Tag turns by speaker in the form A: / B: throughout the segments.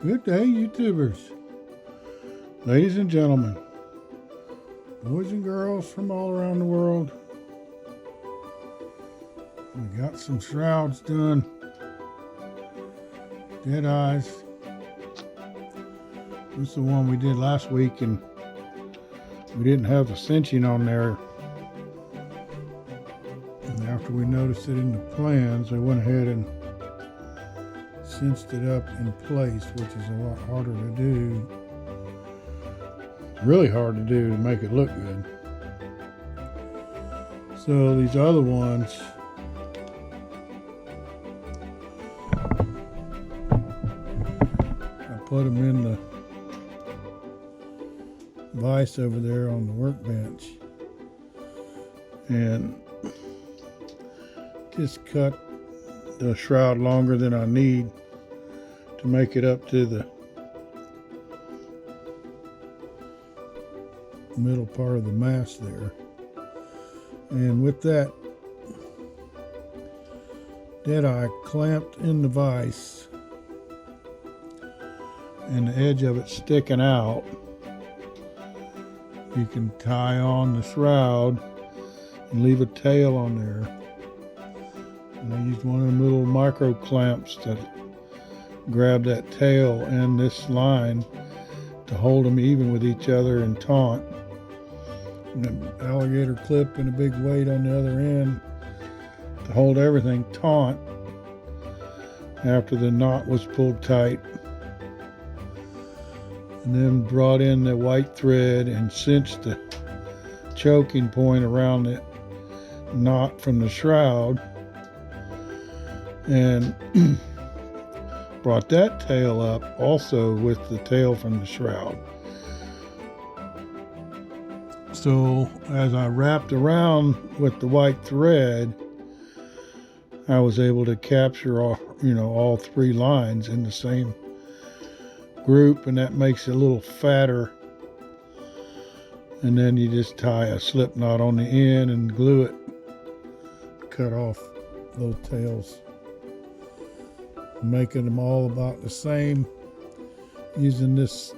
A: Good day, YouTubers. Ladies and gentlemen, boys and girls from all around the world. We got some shrouds done. Dead eyes. This is the one we did last week, and we didn't have the cinching on there. And after we noticed it in the plans, we went ahead and cinched it up in place, which is a lot harder to do. Really hard to do to make it look good. So these other ones, I put them in the vise over there on the workbench and just cut the shroud longer than I need to make it up to the middle part of the mast there. And with that deadeye clamped in the vise and the edge of it sticking out, you can tie on the shroud and leave a tail on there. And I used one of them little micro clamps to grab that tail and this line to hold them even with each other and taut. And an alligator clip and a big weight on the other end to hold everything taut after the knot was pulled tight. And then brought in the white thread and cinched the choking point around the knot from the shroud, and brought that tail up also with the tail from the shroud. So as I wrapped around with the white thread, I was able to capture all three lines in the same group, and that makes it a little fatter. And then you just tie a slip knot on the end and glue it, cut off those tails, making them all about the same, using this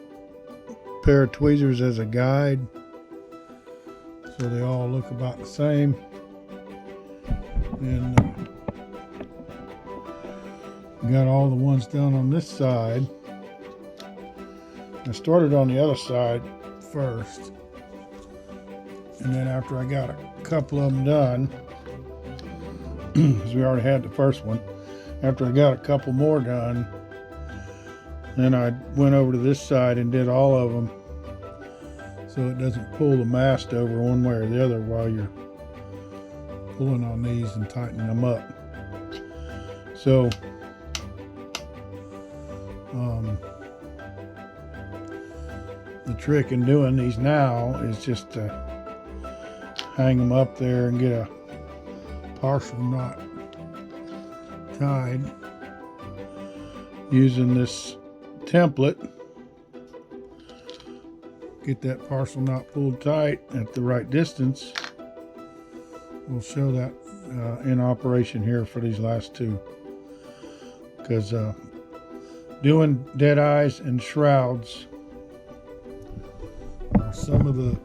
A: pair of tweezers as a guide so they all look about the same. And got all the ones done on this side. I started on the other side first, and then after I got a couple of them done, because we already had the first one, after I got a couple more done, then I went over to this side and did all of them so it doesn't pull the mast over one way or the other while you're pulling on these and tightening them up. So the trick in doing these now is just to hang them up there and get a partial knot tied using this template. Get that partial knot pulled tight at the right distance. We'll show that in operation here for these last two, because doing dead eyes and shrouds are some of the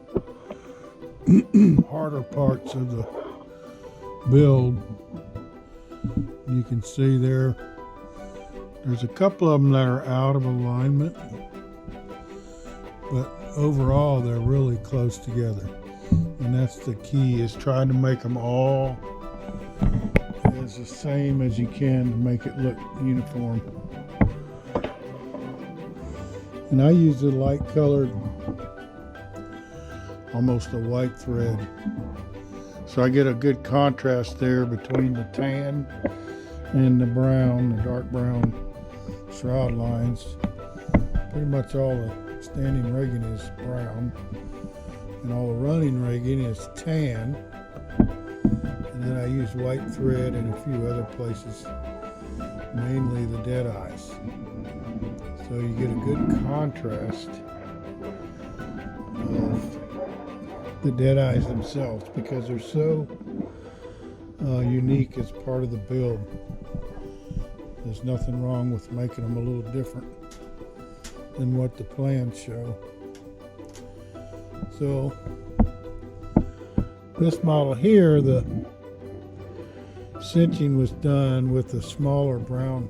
A: harder parts of the build. You can see there's a couple of them that are out of alignment, but overall they're really close together, and that's the key, is trying to make them all as the same as you can to make it look uniform. And I use a light colored, almost a white thread, so I get a good contrast there between the tan and the brown, the dark brown shroud lines. Pretty much all the standing rigging is brown, and all the running rigging is tan. And then I use white thread in a few other places, mainly the dead eyes. So you get a good contrast of the dead eyes themselves, because they're so unique as part of the build. There's nothing wrong with making them a little different. than what the plans show. So this model here, the cinching was done with a smaller brown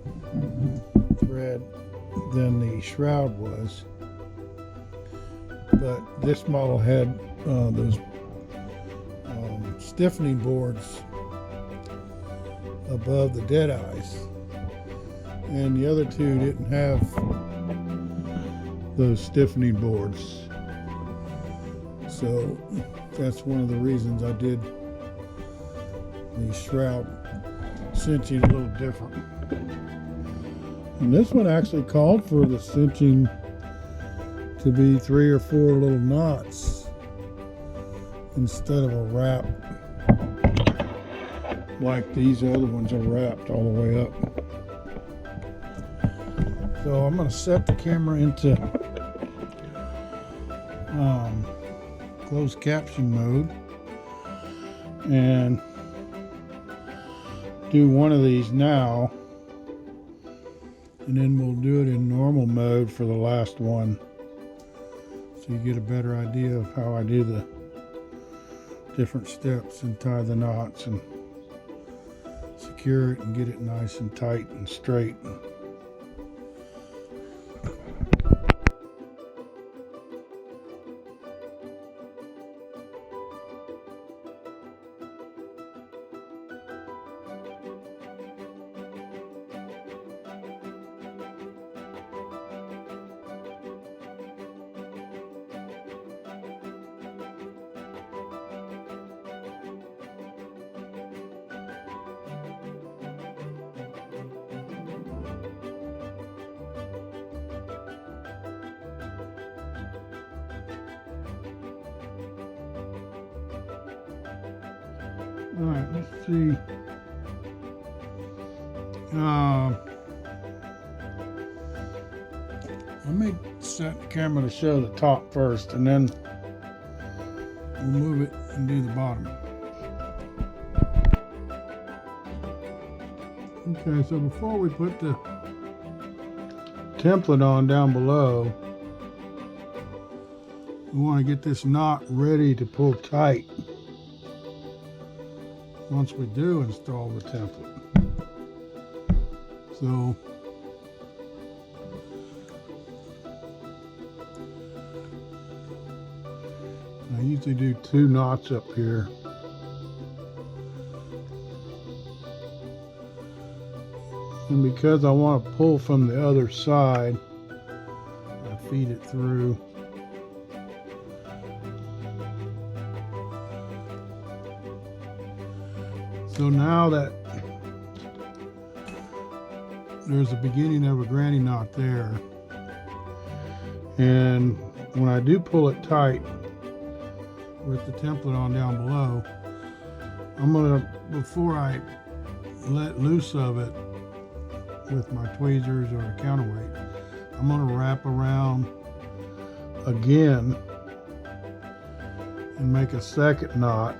A: thread than the shroud was, but this model had those stiffening boards above the dead eyes, and the other two didn't have those stiffening boards. So that's one of the reasons I did the shroud cinching a little different. And this one actually called for the cinching to be 3 or 4 little knots instead of a wrap like these other ones are wrapped all the way up. So I'm going to set the camera into closed caption mode and do one of these now, and then we'll do it in normal mode for the last one, so you get a better idea of how I do the different steps and tie the knots and secure it and get it nice and tight and straight. All right, let's see. I may set the camera to show the top first, and then we'll move it and do the bottom. Okay, so before we put the template on down below, we want to get this knot ready to pull tight once we do install the template. So I usually do 2 knots up here. And because I want to pull from the other side, I feed it through. So now that there's the beginning of a granny knot there, and when I do pull it tight with the template on down below, I'm gonna, before I let loose of it with my tweezers or a counterweight, I'm gonna wrap around again and make a second knot.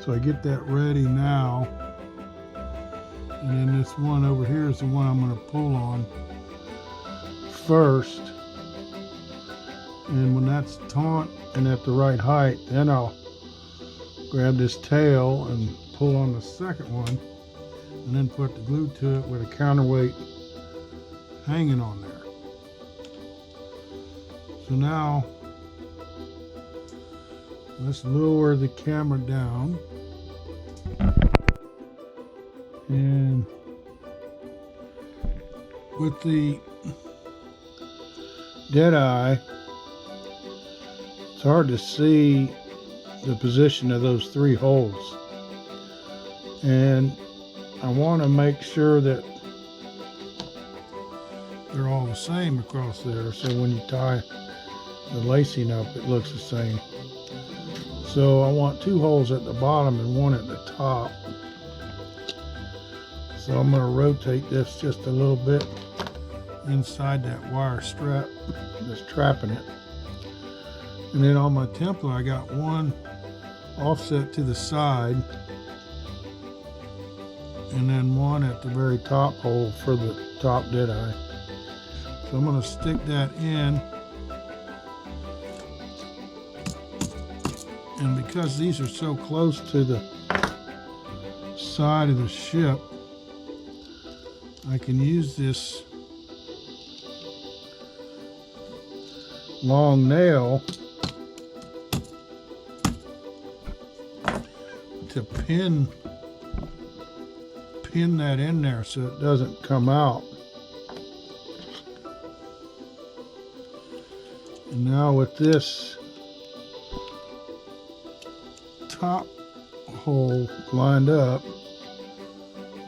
A: So I get that ready now, and then this one over here is the one I'm going to pull on first, and when that's taut and at the right height, then I'll grab this tail and pull on the second one, and then put the glue to it with a counterweight hanging on there. So now let's lower the camera down, and with the dead eye, it's hard to see the position of those 3 holes, and I want to make sure that they're all the same across there, so when you tie the lacing up, it looks the same. So I want 2 holes at the bottom and 1 at the top. So I'm going to rotate this just a little bit inside that wire strap that's trapping it. And then on my template, I got 1 offset to the side. and then one at the very top hole for the top deadeye. So I'm going to stick that in. And because these are so close to the side of the ship, I can use this long nail to pin that in there so it doesn't come out. And now with this top hole lined up,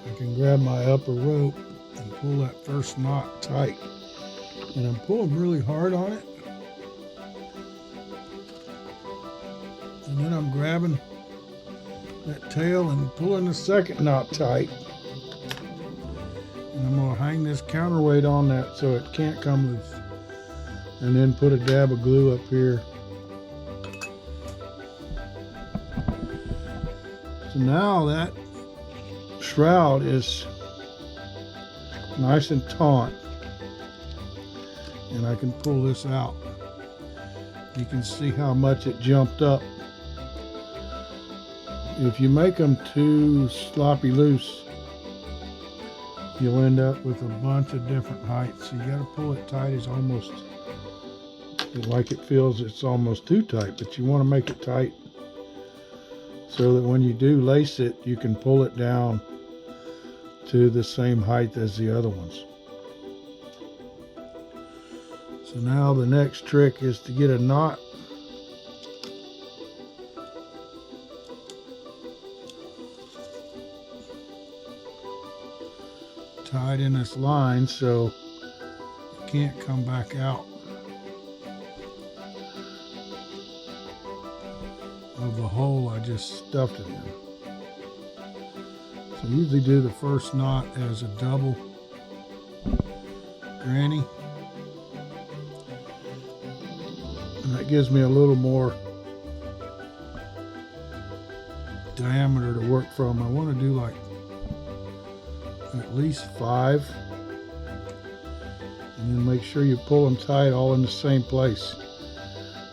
A: I can grab my upper rope and pull that first knot tight. And I'm pulling really hard on it. And then I'm grabbing that tail and pulling the second knot tight. And I'm going to hang this counterweight on that so it can't come loose. And then put a dab of glue up here. So now that shroud is nice and taut. And I can pull this out. You can see how much it jumped up. If you make them too sloppy loose, you'll end up with a bunch of different heights. So you got to pull it tight. It's almost like it feels it's almost too tight, but you want to make it tight so that when you do lace it, you can pull it down to the same height as the other ones. So now the next trick is to get a knot tied in this line so it can't come back out of the hole I just stuffed it in. So I usually do the first knot as a double granny, and that gives me a little more diameter to work from. I want to do like at least 5, and then make sure you pull them tight all in the same place.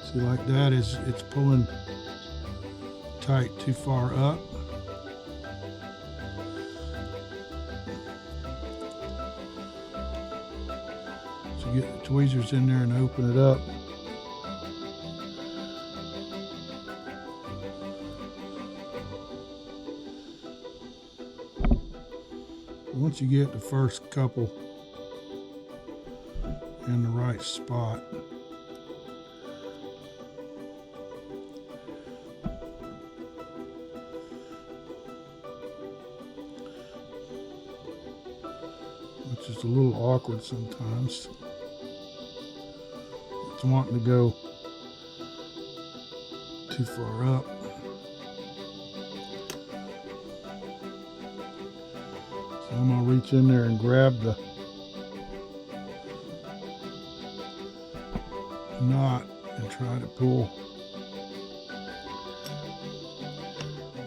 A: See, like that it's pulling tight too far up. So get the tweezers in there and open it up. Once you get the first couple in the right spot, which is a little awkward sometimes. It's wanting to go too far up. I'm going to reach in there and grab the knot and try to pull.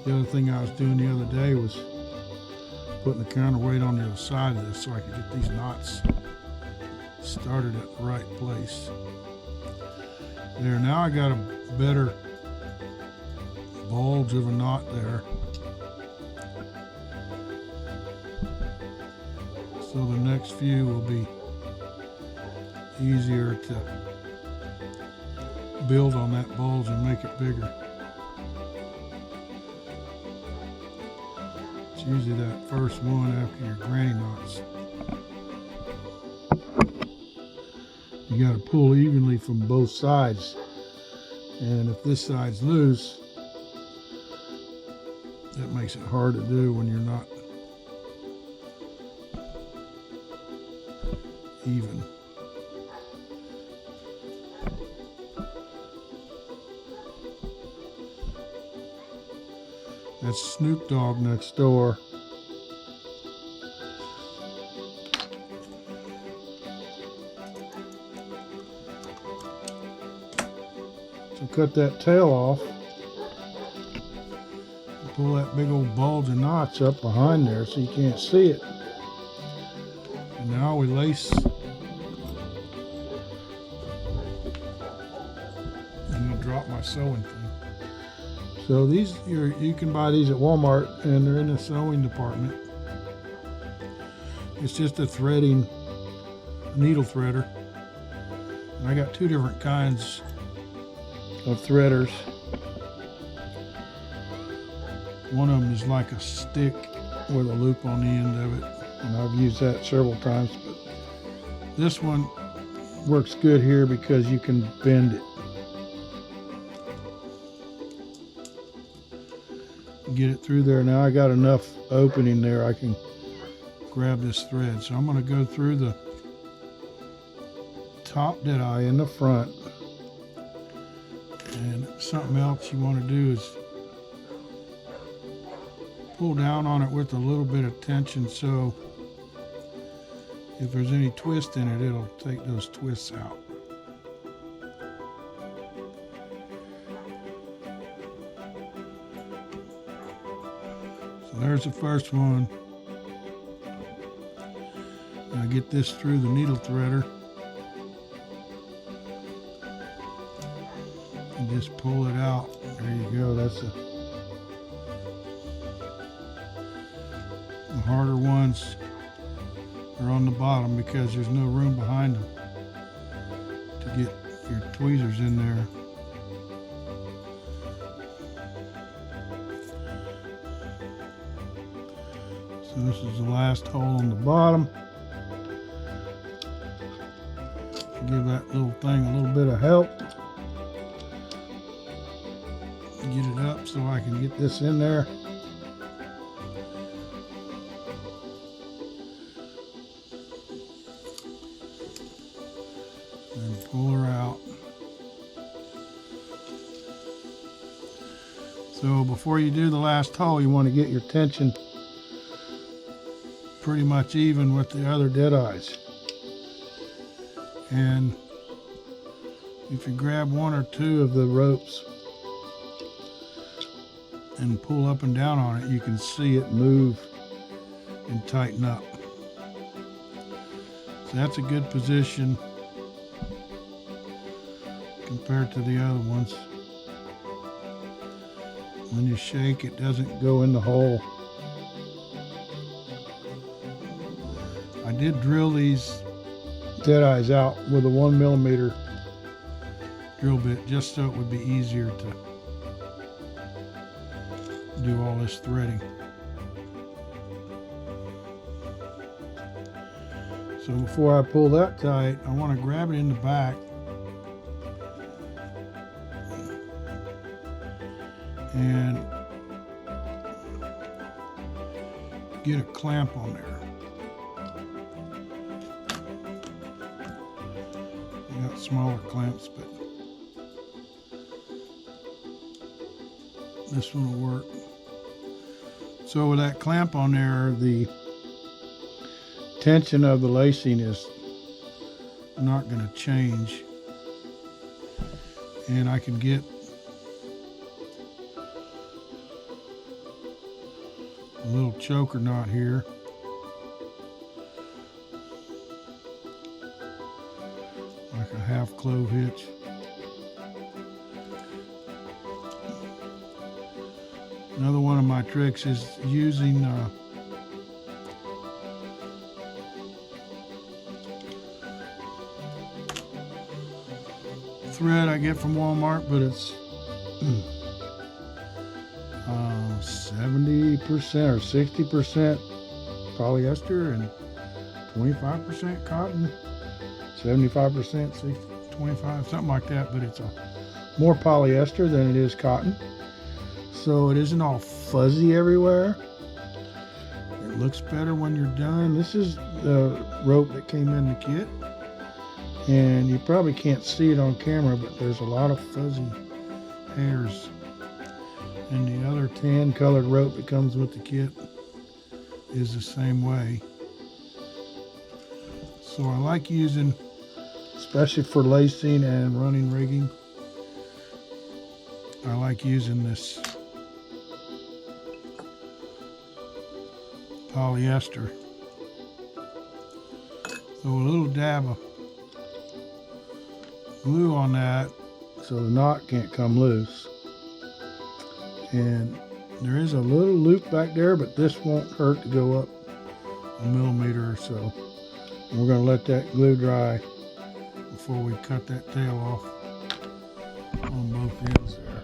A: The other thing I was doing the other day was putting the counterweight on the other side of this so I could get these knots started at the right place. There, now I got a better bulge of a knot there. So the next few will be easier to build on that bulge and make it bigger. It's usually that first one after your granny knots. You got to pull evenly from both sides. And if this side's loose, that makes it hard to do when you're not even. That's Snoop Dogg next door. So cut that tail off. pull that big old bulge of knots up behind there so you can't see it. And now we lace. I'm gonna drop my sewing thing. So these, you can buy these at Walmart, and they're in the sewing department. It's just a threading needle threader. And I got two different kinds of threaders. One of them is like a stick with a loop on the end of it, and I've used that several times, but this one works good here because you can bend it. Get it through there. Now I got enough opening there I can grab this thread. So I'm going to go through the top dead eye in the front, and something else you want to do is pull down on it with a little bit of tension, so if there's any twist in it, it'll take those twists out. So there's the first one. Now get this through the needle threader and just pull it out. There you go. That's the harder ones are on the bottom because there's no room behind them to get your tweezers in there. So this is the last hole on the bottom. Give that little thing a little bit of help. Get it up so I can get this in there. And pull her out. So before you do the last hole, you want to get your tension pretty much even with the other dead eyes. And if you grab one or two of the ropes and pull up and down on it, you can see it move and tighten up. So that's a good position compared to the other ones. When you shake, it doesn't go in the hole. I did drill these dead eyes out with a 1mm drill bit just so it would be easier to do all this threading. So before I pull that tight, I want to grab it in the back and get a clamp on there. I got smaller clamps, but this one will work. So with that clamp on there, the tension of the lacing is not going to change, and I can get a little choker knot here. Like a half clove hitch. Another one of my tricks is using thread I get from Walmart, but it's 70% or 60% polyester and 25% cotton, 75%, 60, 25, something like that, but it's more polyester than it is cotton. So it isn't all fuzzy everywhere. It looks better when you're done. This is the rope that came in the kit, and you probably can't see it on camera, but there's a lot of fuzzy hairs. And the other tan colored rope that comes with the kit is the same way. So I like using, especially for lacing and running rigging, I like using this polyester. Throw a little dab of glue on that so the knot can't come loose. And there is a little loop back there, but this won't hurt to go up a millimeter or so. And we're going to let that glue dry before we cut that tail off on both ends there.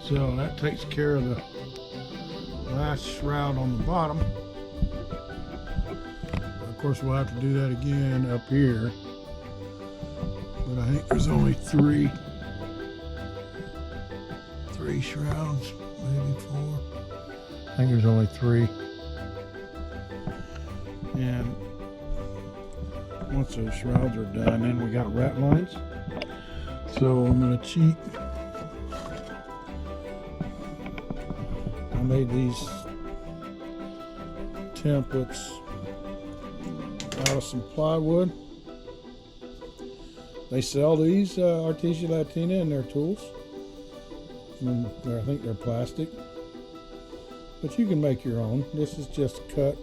A: So that takes care of the last shroud on the bottom. Of course, we'll have to do that again up here. But I think there's only three shrouds, maybe 4. I think there's only 3. And once those shrouds are done, then we got rat lines. So I'm gonna cheat. I made these templates out of some plywood. They sell these Artesia Latina in their tools. And I think they're plastic, but you can make your own. This is just cut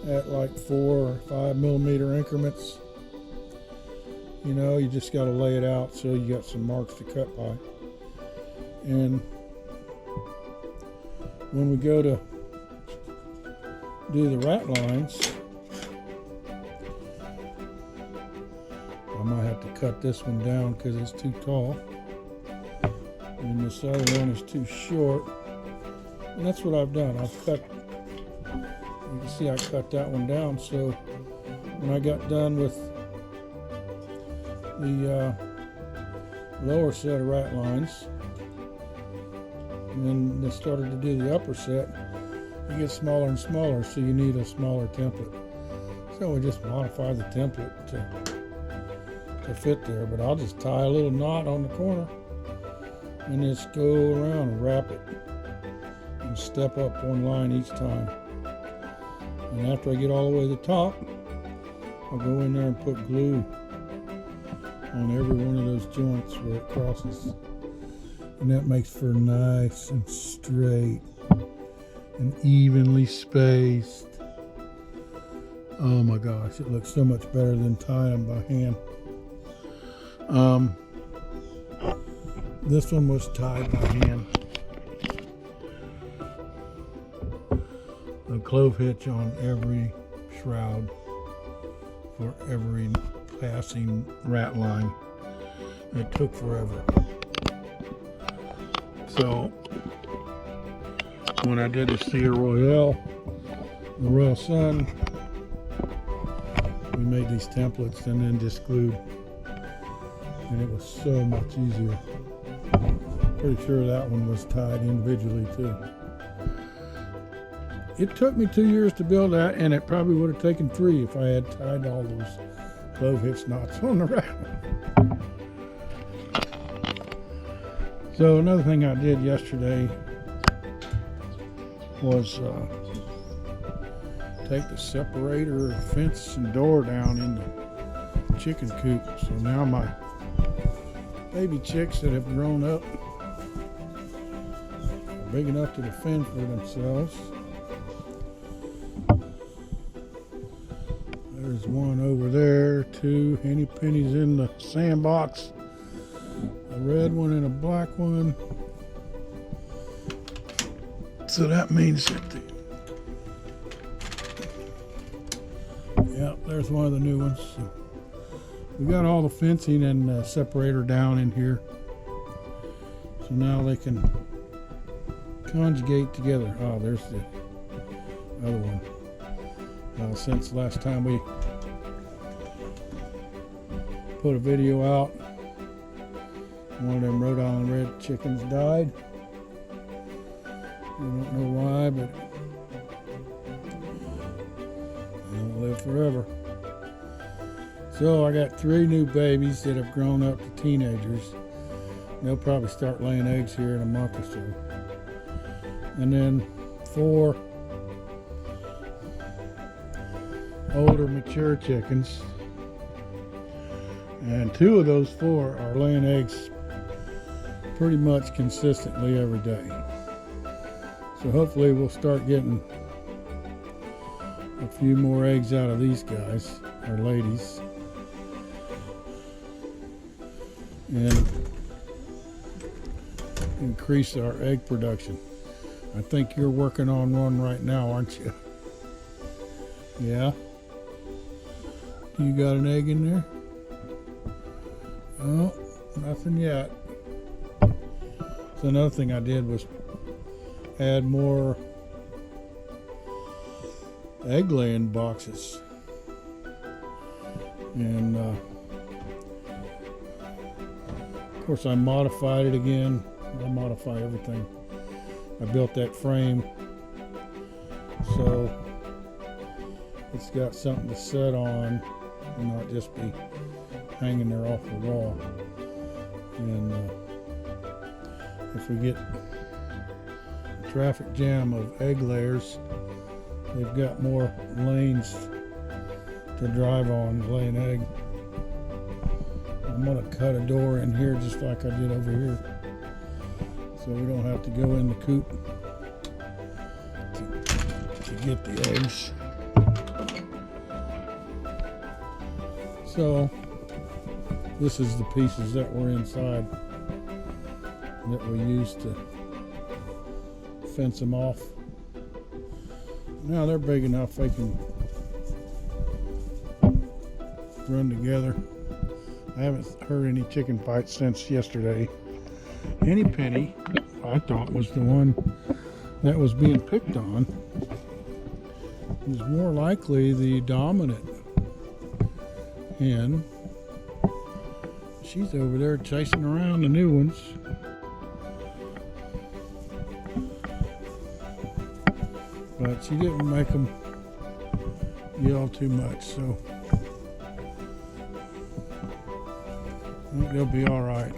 A: at like 4 or 5 millimeter increments. You know, you just got to lay it out so you got some marks to cut by. And when we go to do the rat lines, I might have to cut this one down because it's too tall. And this other one is too short. And that's what I've done. I've cut, you can see I cut that one down. So when I got done with the lower set of rat lines, and then they started to do the upper set, it gets smaller and smaller, so you need a smaller template. So we just modify the template to fit there. But I'll just tie a little knot on the corner and just go around and wrap it and step up one line each time. And after I get all the way to the top, I'll go in there and put glue on every one of those joints where it crosses. And that makes for nice and straight and evenly spaced. Oh my gosh, it looks so much better than tying them by hand. This one was tied by hand. A clove hitch on every shroud for every passing rat line. It took forever. So when I did the Sierra Royale, the Royal Sun, we made these templates and then just glued. And it was so much easier. Pretty sure that one was tied individually too. It took me 2 years to build that, and it probably would have taken 3 if I had tied all those clove hitch knots on the rack. So another thing I did yesterday was take the separator, fence, and door down in the chicken coop. So now my baby chicks that have grown up are big enough to defend for themselves. There's one over there, 2 henny pennies in the sandbox, a red one and a black one. So that means that there's one of the new ones. So we got all the fencing and separator down in here. So now they can conjugate together. Oh, there's the other one. Since last time we put a video out, one of them Rhode Island red chickens died. I don't know why, but they don't live forever. So I got 3 new babies that have grown up to teenagers. They'll probably start laying eggs here in a month or so. And then 4 older mature chickens. And 2 of those 4 are laying eggs pretty much consistently every day. So hopefully we'll start getting a few more eggs out of these guys, or ladies. And increase our egg production. I think you're working on one right now, aren't you? Yeah? You got an egg in there? Oh, nothing yet. So another thing I did was add more egg laying boxes. And of course I modified it again. I modify everything. I built that frame so it's got something to set on and not just be hanging there off the wall. And if we get a traffic jam of egg layers, they've got more lanes to drive on to lay an egg. I'm going to cut a door in here just like I did over here, so we don't have to go in the coop to get the eggs. So this is the pieces that were inside that we used to fence them off. Now they're big enough they can run together. I haven't heard any chicken fights since yesterday. Henny Penny, I thought, was the one that was being picked on. Is more likely the dominant hen. She's over there chasing around the new ones. But she didn't make them yell too much, so I think they'll be all right.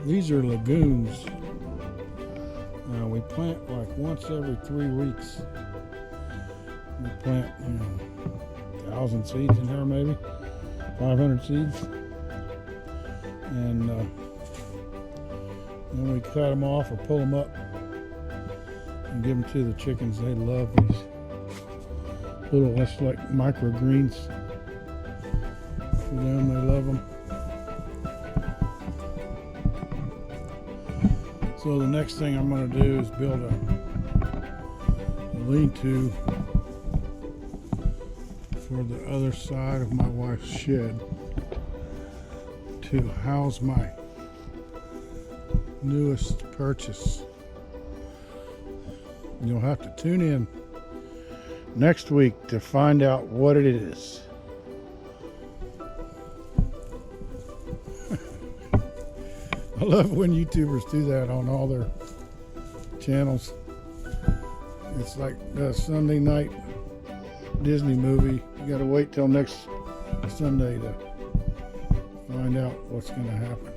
A: These are lagoons. We plant like once every 3 weeks. We plant, 1,000 seeds in here, maybe 500 seeds, and then we cut them off or pull them up and give them to the chickens. They love these little, that's like microgreens for them. They love them. So the next thing I'm going to do is build a lean-to for the other side of my wife's shed to house my newest purchase. You'll have to tune in next week to find out what it is. I love when YouTubers do that on all their channels. It's like a Sunday night Disney movie. You gotta wait till next Sunday to find out what's gonna happen.